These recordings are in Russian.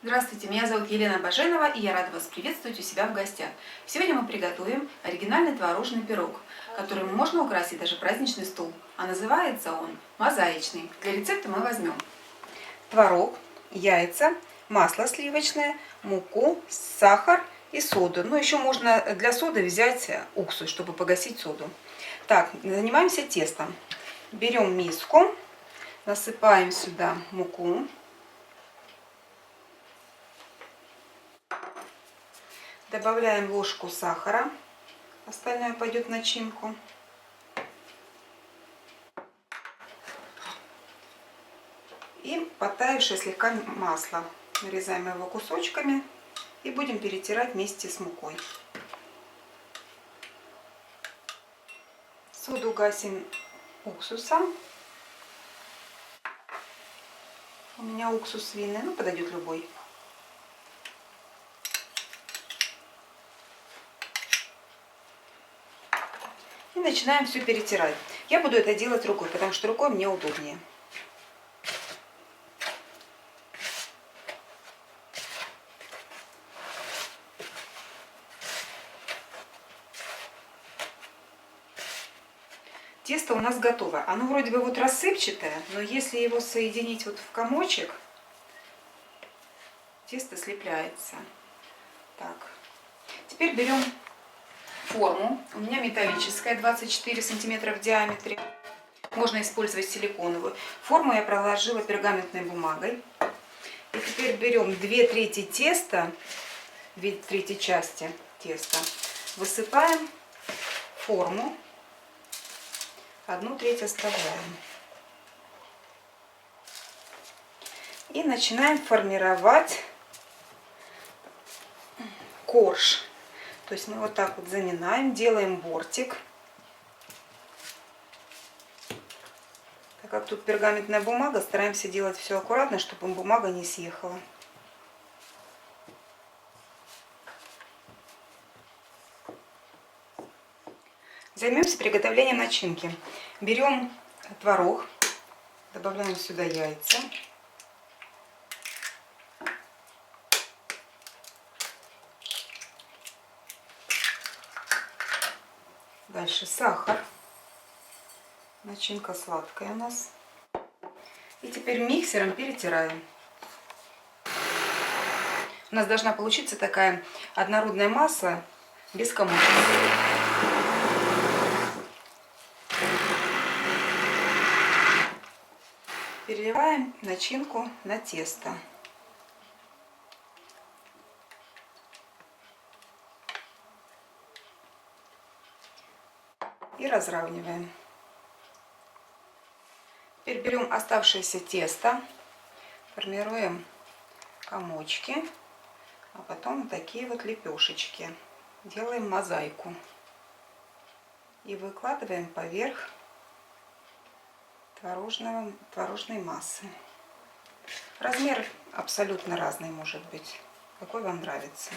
Здравствуйте, меня зовут Елена Баженова, и я рада вас приветствовать у себя в гостях. Сегодня мы приготовим оригинальный творожный пирог, которым можно украсить даже праздничный стол. А называется он мозаичный. Для рецепта мы возьмем творог, яйца, масло сливочное, муку, сахар и соду. Ну, еще можно для соды взять уксус, чтобы погасить соду. Так, занимаемся тестом. Берем миску, насыпаем сюда муку. Добавляем ложку сахара, остальное пойдет в начинку. И подтаявшее слегка масло. Нарезаем его кусочками и будем перетирать вместе с мукой. Соду гасим уксусом. У меня уксус винный, ну подойдет любой. И начинаем все перетирать. Я буду это делать рукой, потому что рукой мне удобнее. Тесто у нас готово. Оно вроде бы вот рассыпчатое, но если его соединить вот в комочек, тесто слепляется. Так. Теперь берем форму. У меня металлическая, 24 сантиметра в диаметре. Можно использовать силиконовую. Форму я проложила пергаментной бумагой. И теперь берем 2/3 теста, 2/3 части теста, высыпаем в форму, 1/3 оставляем. И начинаем формировать корж. То есть мы вот так вот заминаем, делаем бортик. Так как тут пергаментная бумага, стараемся делать все аккуратно, чтобы бумага не съехала. Займемся приготовлением начинки. Берем творог, добавляем сюда яйца. Дальше сахар. Начинка сладкая у нас. И теперь миксером перетираем. У нас должна получиться такая однородная масса без комочков. Переливаем начинку на тесто. И разравниваем. Теперь берем оставшееся тесто, формируем комочки, а потом такие вот лепешечки. Делаем мозаику. И выкладываем поверх творожной массы. Размер абсолютно разный может быть, какой вам нравится.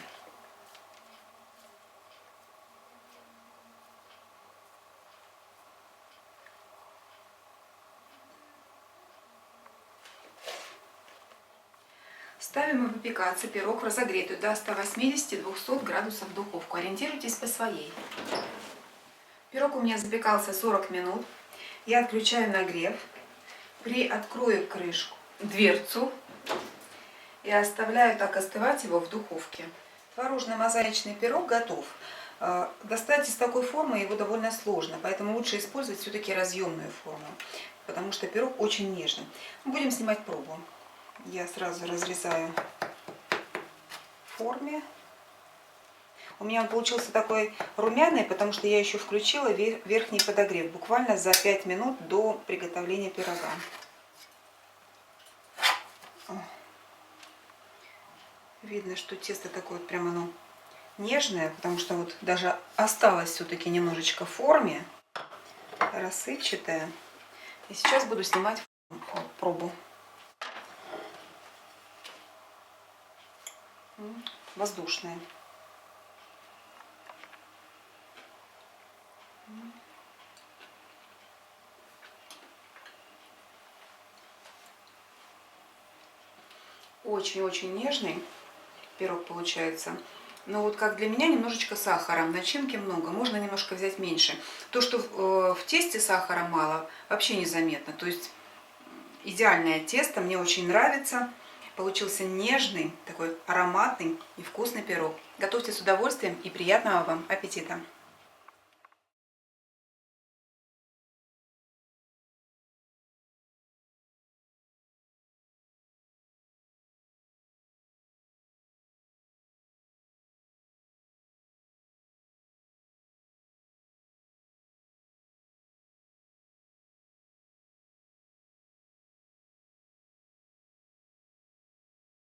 Ставим выпекаться пирог в разогретую до 180-200 градусов духовку. Ориентируйтесь по своей. Пирог у меня запекался 40 минут. Я отключаю нагрев, приоткрою крышку, дверцу и оставляю так остывать его в духовке. Творожно-мозаичный пирог готов. Достать из такой формы его довольно сложно, поэтому лучше использовать все-таки разъемную форму, потому что пирог очень нежный. Будем снимать пробу. Я сразу разрезаю в форме. У меня он получился такой румяный, потому что я еще включила верхний подогрев, буквально за 5 минут до приготовления пирога. Видно, что тесто такое вот прям оно нежное, потому что вот даже осталось все-таки немножечко в форме, рассыпчатое. И сейчас буду снимать пробу. Воздушная. очень-очень нежный пирог получается. Но вот как для меня немножечко сахара, начинки много, можно немножко взять меньше. То, что в тесте сахара мало, вообще незаметно. То есть идеальное тесто, мне очень нравится. Получился нежный, такой ароматный и вкусный пирог. Готовьте с удовольствием и приятного вам аппетита!